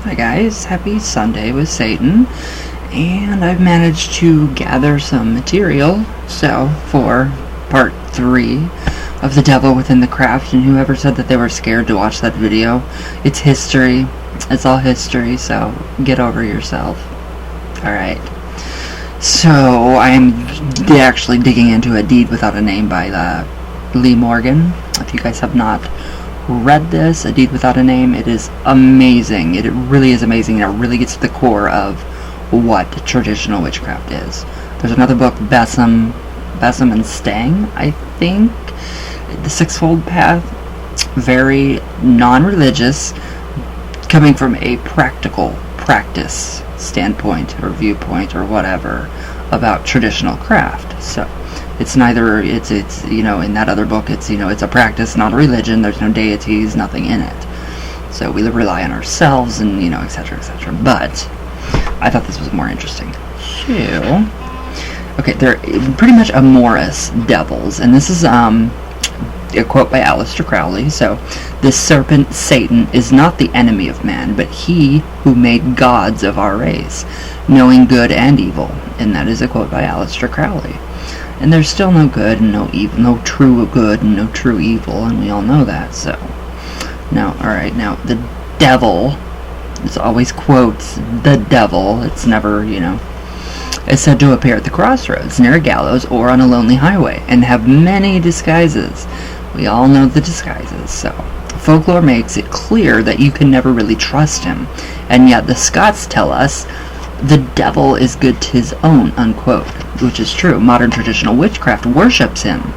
Hi guys, happy Sunday with Satan, and I've managed to gather some material, so for part 3 of The Devil Within the Craft, and whoever said that they were scared to watch that video, it's history, it's all history, so get over yourself. Alright, so I'm actually digging into A Deed Without a Name by Lee Morgan. If you guys have not read this, A Deed Without a Name, it is amazing. It really is amazing, and it really gets to the core of what traditional witchcraft is. There's another book, Besom and Stang, I think, The Sixfold Path, very non-religious, coming from a practical practice standpoint or viewpoint or whatever about traditional craft. So it's neither, it's you know, in that other book, it's, you know, it's a practice, not a religion. There's no deities, nothing in it. So we rely on ourselves and, you know, etc., etc. But I thought this was more interesting. So, okay, they're pretty much amorous devils, and this is a quote by Aleister Crowley. So, the serpent Satan is not the enemy of man, but he who made gods of our race, knowing good and evil. And that is a quote by Aleister Crowley. And there's still no good and no evil, no true good and no true evil, and we all know that. So, now, alright, now, the devil, it's always quotes the devil, it's never, you know, is said to appear at the crossroads, near a gallows, or on a lonely highway, and have many disguises. We all know the disguises, so folklore makes it clear that you can never really trust him, and yet the Scots tell us the devil is good to his own, unquote, which is true. Modern traditional witchcraft worships him.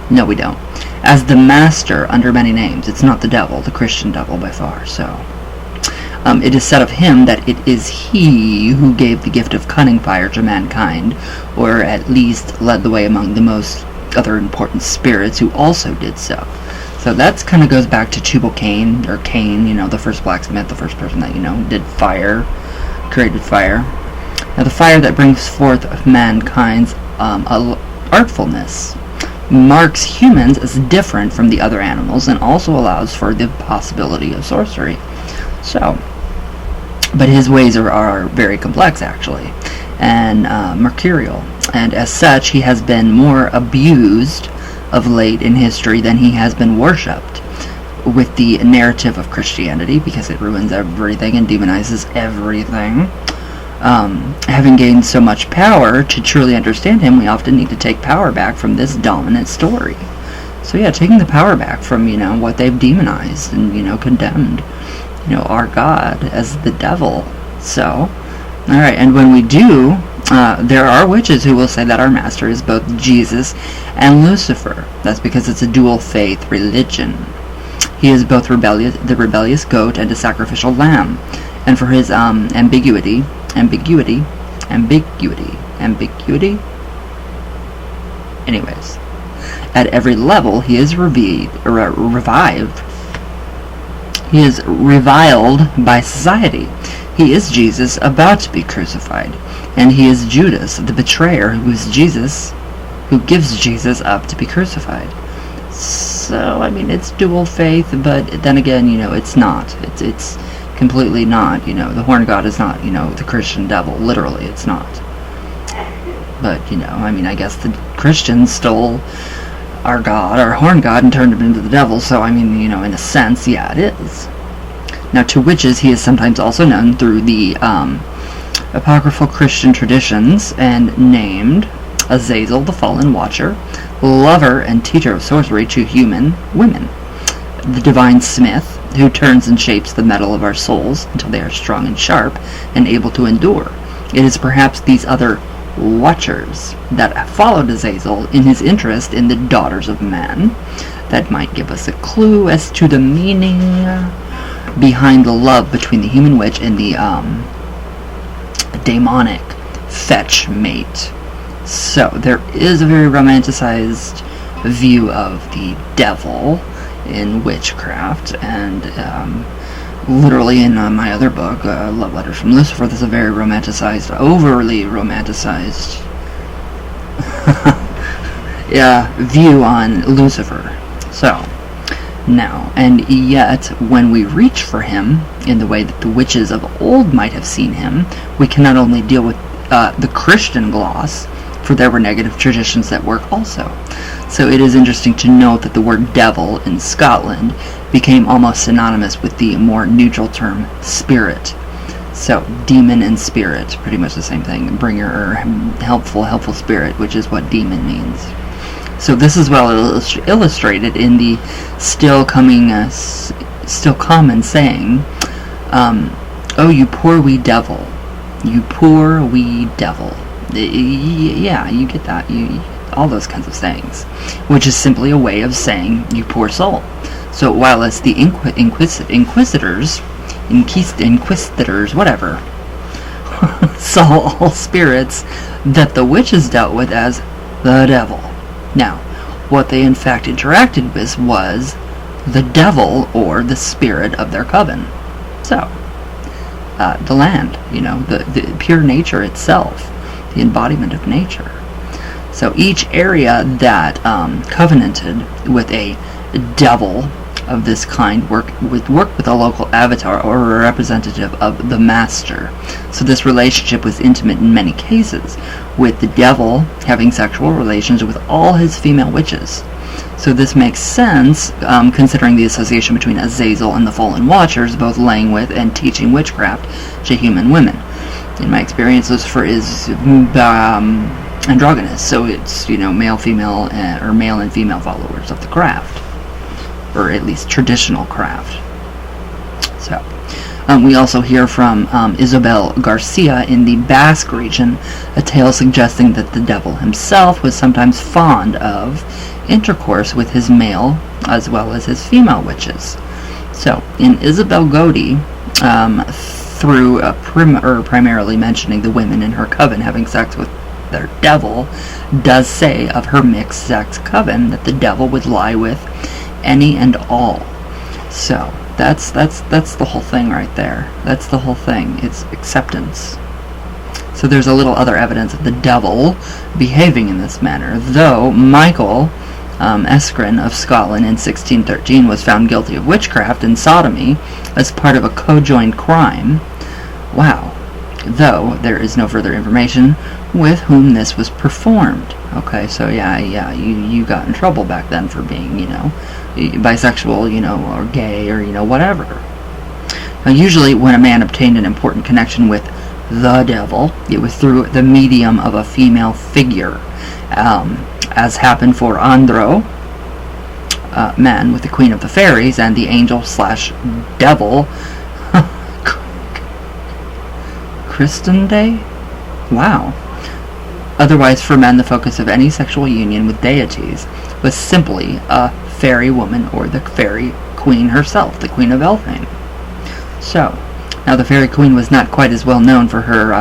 No, we don't. As the master under many names. It's not the devil, the Christian devil by far, so. It is said of him that it is he who gave the gift of cunning fire to mankind, or at least led the way among the most other important spirits who also did so. So that kind of goes back to Tubal-Cain, or Cain, you know, the first blacksmith, the first person that, you know, did fire, created fire. Now the fire that brings forth of mankind's artfulness marks humans as different from the other animals, and also allows for the possibility of sorcery. So, but his ways are very complex, actually, and mercurial, and as such he has been more abused of late in history than he has been worshipped with the narrative of Christianity, because it ruins everything and demonizes everything. Having gained so much power, to truly understand him, we often need to take power back from this dominant story. So yeah, taking the power back from, you know, what they've demonized and, you know, condemned, you know, our God as the devil. So, alright, and when we do, there are witches who will say that our master is both Jesus and Lucifer. That's because it's a dual faith religion. He is both the rebellious goat and a sacrificial lamb. And for his ambiguity. Anyways, at every level he is revived. He is reviled by society. He is Jesus about to be crucified, and he is Judas, the betrayer, who gives Jesus up to be crucified. So, I mean, it's dual faith, but then again, you know, it's not. It's completely not, you know, the horn god is not, you know, the Christian devil, literally, it's not. But, you know, I mean, I guess the Christians stole our god, our horn god, and turned him into the devil, so, I mean, you know, in a sense, yeah, it is. Now, to witches, he is sometimes also known through the apocryphal Christian traditions, and named Azazel, the fallen watcher, lover and teacher of sorcery to human women, the divine smith, who turns and shapes the metal of our souls until they are strong and sharp and able to endure. It is perhaps these other watchers that followed Azazel in his interest in the daughters of man that might give us a clue as to the meaning behind the love between the human witch and the demonic fetch mate. So there is a very romanticized view of the devil in witchcraft, and literally in my other book, Love Letters from Lucifer, there's a very romanticized, overly romanticized view on Lucifer. So, Now, and yet, when we reach for him, in the way that the witches of old might have seen him, we can not only deal with the Christian gloss, for there were negative traditions that work also. So it is interesting to note that the word devil in Scotland became almost synonymous with the more neutral term spirit. So demon and spirit, pretty much the same thing. Bringer or helpful spirit, which is what demon means. So this is well illustrated in the still common saying, "Oh, you poor wee devil, you poor wee devil." Yeah, you get that. All those kinds of sayings, which is simply a way of saying "you poor soul." So while as the inquisitors, whatever, saw all spirits that the witches dealt with as the devil. Now, what they in fact interacted with was the devil, or the spirit of their coven. So, the land, the pure nature itself, the embodiment of nature. So each area that covenanted with a devil of this kind worked with a local avatar or a representative of the master. So this relationship was intimate in many cases, with the devil having sexual relations with all his female witches. So this makes sense, considering the association between Azazel and the Fallen Watchers, both laying with and teaching witchcraft to human women. In my experience, Lucifer is androgynous, so it's male, female, or male and female followers of the craft, or at least traditional craft. So we also hear from Isabel Garcia in the Basque region a tale suggesting that the devil himself was sometimes fond of intercourse with his male as well as his female witches. So in Isabel Godi, through primarily mentioning the women in her coven having sex with their devil, does say of her mixed sex coven that the devil would lie with any and all. So that's the whole thing right there. That's the whole thing. It's acceptance. So there's a little other evidence of the devil behaving in this manner, though Michael Eskren of Scotland in 1613 was found guilty of witchcraft and sodomy as part of a co-joined crime. Wow. Though there is no further information with whom this was performed. Okay, so yeah, you got in trouble back then for being, bisexual, or gay, or, whatever. Now, usually when a man obtained an important connection with the devil, it was through the medium of a female figure, as happened for Andro, man with the Queen of the Fairies, and the angel/devil, Christende? Wow. Otherwise, for men, the focus of any sexual union with deities was simply a fairy woman or the fairy queen herself, the Queen of Elfhame. So, now the fairy queen was not quite as well known for her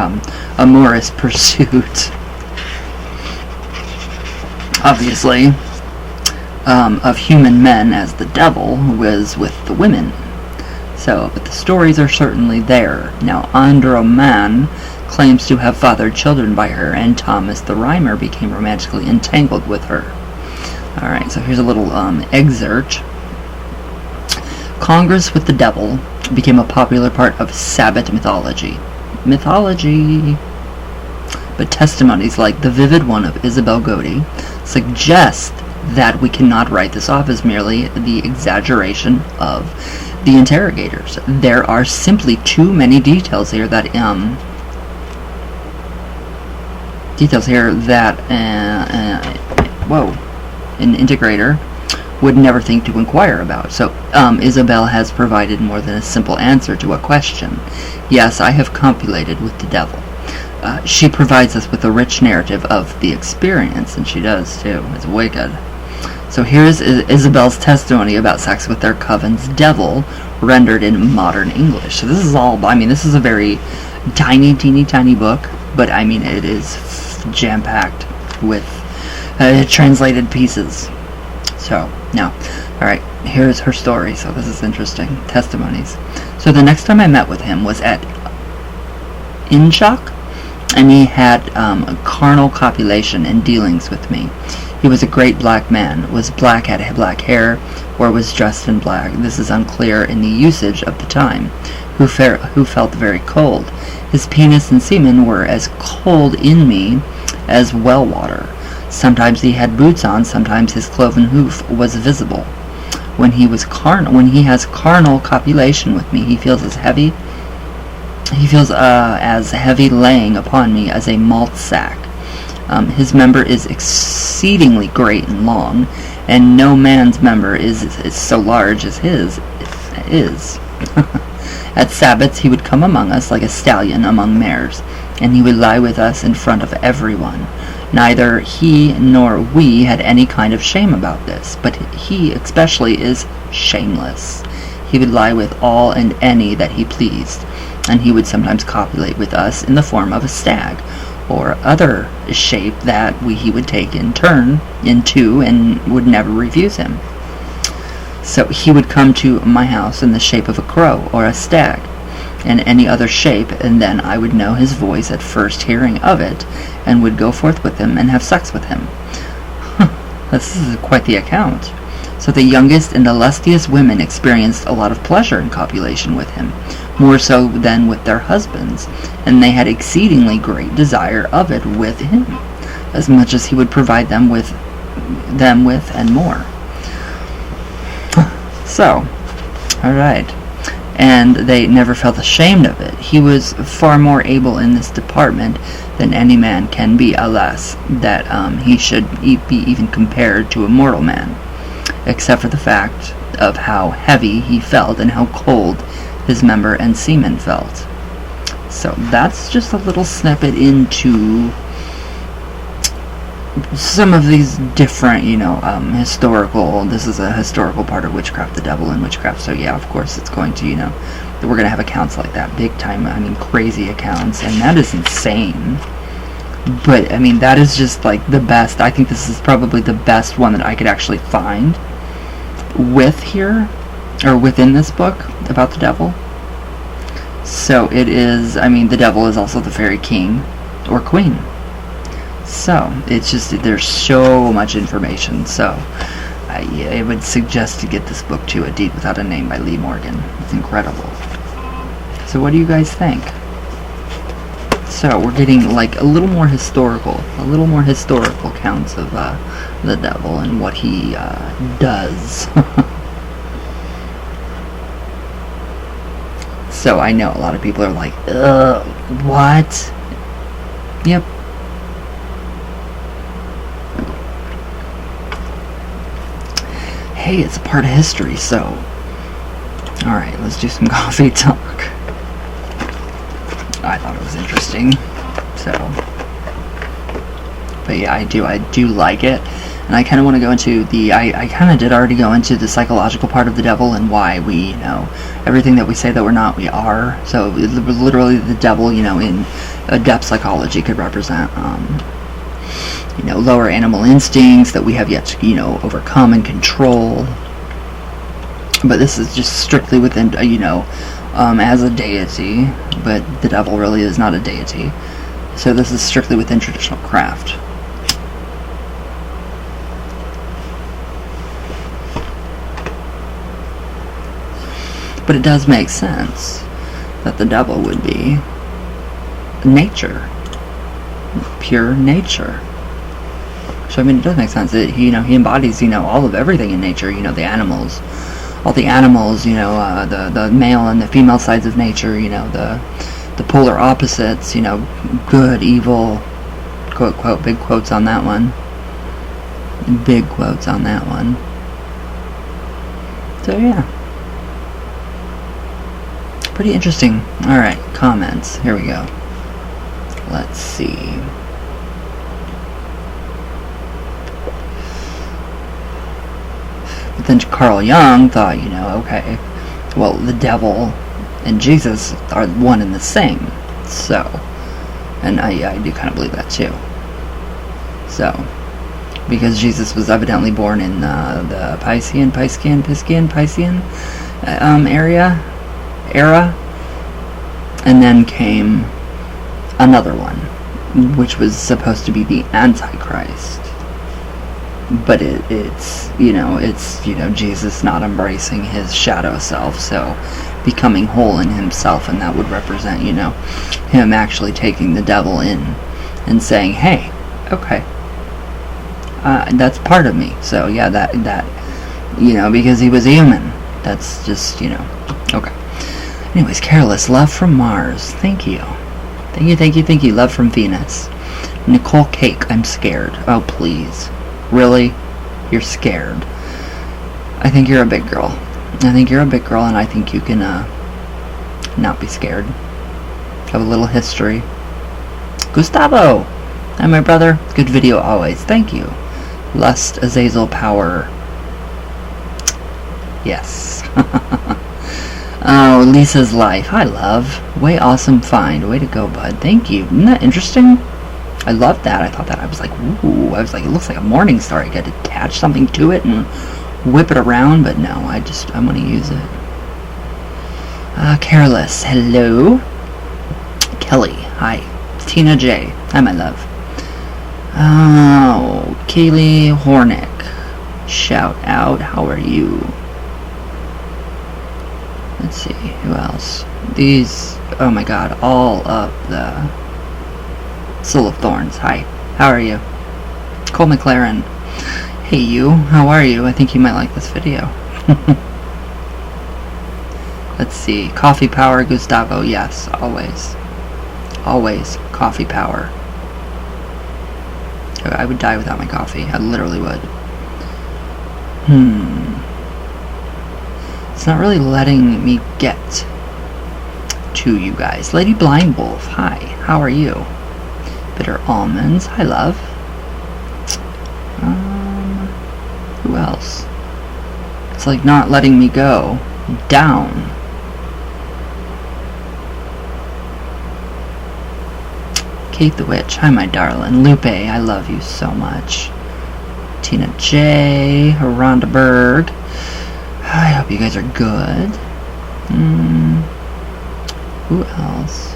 amorous pursuit, obviously, of human men as the devil was with the women. So, but the stories are certainly there. Now, Androman claims to have fathered children by her, and Thomas the Rhymer became romantically entangled with her. Alright, so here's a little excerpt. Congress with the devil became a popular part of Sabbath mythology. But testimonies like the vivid one of Isabel Godi suggest that we cannot write this off as merely the exaggeration of the interrogators. There are simply too many details here that an integrator would never think to inquire about. So Isabel has provided more than a simple answer to a question. Yes, I have copulated with the devil. She provides us with a rich narrative of the experience, and she does too. It's wicked. So here's Isabel's testimony about sex with their coven's devil, rendered in modern English. So this is all, this is a very teeny tiny book, but it is jam-packed with translated pieces. So, now, alright, here's her story. So this is interesting. Testimonies. So the next time I met with him was at Inchak, and he had carnal copulation and dealings with me. He was a great black man, was black, had black hair, or was dressed in black. This is unclear in the usage of the time. Who felt very cold. His penis and semen were as cold in me as well water. Sometimes he had boots on, sometimes his cloven hoof was visible. When he has carnal copulation with me, he feels as heavy laying upon me as a malt sack. His member is exceedingly great and long, and no man's member is so large as his is. At Sabbaths he would come among us like a stallion among mares, and he would lie with us in front of everyone. Neither he nor we had any kind of shame about this, but he especially is shameless. He would lie with all and any that he pleased, and he would sometimes copulate with us in the form of a stag, or other shape that he would take in turn into and would never refuse him. So he would come to my house in the shape of a crow or a stag, and any other shape, and then I would know his voice at first hearing of it, and would go forth with him and have sex with him. This is quite the account. So the youngest and the lustiest women experienced a lot of pleasure in copulation with him, more so than with their husbands, and they had exceedingly great desire of it with him, as much as he would provide them with and more. So, alright. And they never felt ashamed of it. He was far more able in this department than any man can be, alas, that he should be even compared to a mortal man, except for the fact of how heavy he felt and how cold his member and semen felt. So that's just a little snippet into some of these different, historical, this is a historical part of witchcraft, the devil in witchcraft, so yeah, of course it's going to, we're going to have accounts like that, big time, crazy accounts, and that is insane. But, that is just, like, the best. I think this is probably the best one that I could actually find within this book about the devil. So it is, the devil is also the fairy king or queen. So, it's just, there's so much information, so I would suggest to get this book too, A Deed Without a Name by Lee Morgan. It's incredible. So what do you guys think? So, we're getting like a little more historical counts of the devil and what he does. So, I know a lot of people are like, what? Yep. Hey, it's a part of history, so... Alright, let's do some coffee talk. I thought it was interesting, so... But yeah, I do like it. And I kind of want to go into the... I kind of did already go into the psychological part of the devil and why we, everything that we say that we're not, we are. So, literally the devil, in depth psychology could represent, lower animal instincts that we have yet to, overcome and control. But this is just strictly within, as a deity. But the devil really is not a deity. So this is strictly within traditional craft. But it does make sense that the devil would be nature. Pure nature. So, it does make sense that, he embodies, all of everything in nature, the animals. All the animals, the male and the female sides of nature, the polar opposites, good, evil, quote, quote, big quotes on that one. Big quotes on that one. So, yeah. Pretty interesting. Alright, comments. Here we go. Let's see. But then Carl Jung thought, okay, well, the devil and Jesus are one and the same. So, and I do kind of believe that too. So, because Jesus was evidently born in the Piscean era, and then came another one, which was supposed to be the Antichrist. but it's Jesus not embracing his shadow self, so becoming whole in himself, and that would represent him actually taking the devil in and saying, hey, okay, that's part of me. So yeah, that because he was human, that's just okay. Anyways, Careless, love from Mars. Thank you. Love from Venus. Nicole Cake, I'm scared. Oh, please. Really? You're scared? I think you're a big girl. And I think you can not be scared. Have a little history. Gustavo! Hi, my brother. Good video always. Thank you. Lust, Azazel Power. Yes. Oh, Lisa's Life. Hi, love. Way awesome find. Way to go, bud. Thank you. Isn't that interesting? I love that. I thought that. I was like, ooh. I was like, it looks like a morning star. I got to attach something to it and whip it around, but no, I'm going to use it. Careless. Hello. Kelly. Hi. Tina J. Hi, my love. Oh, Kaylee Hornick. Shout out. How are you? Let's see, who else? These, oh my god, all of the Soul of Thorns. Hi, how are you? Cole McLaren. Hey you, how are you? I think you might like this video. Let's see, Coffee Power, Gustavo. Yes, always. Always coffee power. I would die without my coffee. I literally would. It's not really letting me get to you guys. Lady Blind Wolf, hi. How are you? Bitter Almonds, hi love. Who else? It's like not letting me go down. Kate the Witch, hi my darling. Lupe, I love you so much. Tina J, Rhonda Berg. I hope you guys are good. Who else?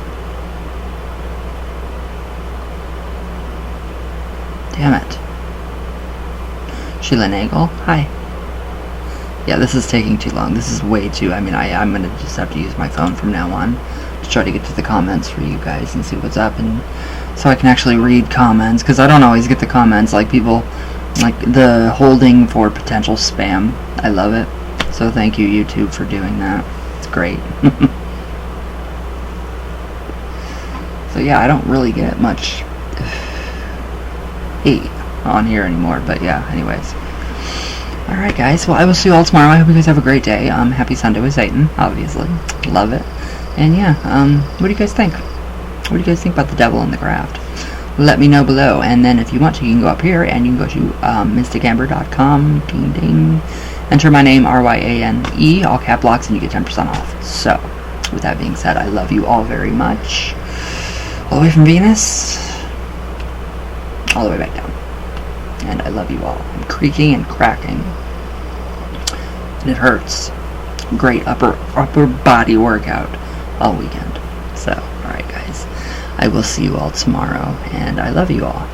Damn it. Sheila Nagel, hi. Yeah, this is taking too long. This is way too... I'm going to just have to use my phone from now on to try to get to the comments for you guys and see what's up, and so I can actually read comments, because I don't always get the comments, like people... like the holding for potential spam. I love it. So thank you, YouTube, for doing that. It's great. So yeah, I don't really get much hate on here anymore, but yeah, anyways. Alright guys, well I will see you all tomorrow. I hope you guys have a great day. Happy Sunday with Satan, obviously. Love it. And yeah, what do you guys think? What do you guys think about the devil and the craft? Let me know below, and then if you want to, you can go up here and you can go to mysticamber.com. Ding ding. Enter my name, RYANE, all cap locks, and you get 10% off. So, with that being said, I love you all very much. All the way from Venus, all the way back down. And I love you all. I'm creaking and cracking. And it hurts. Great upper body workout all weekend. So, alright guys. I will see you all tomorrow, and I love you all.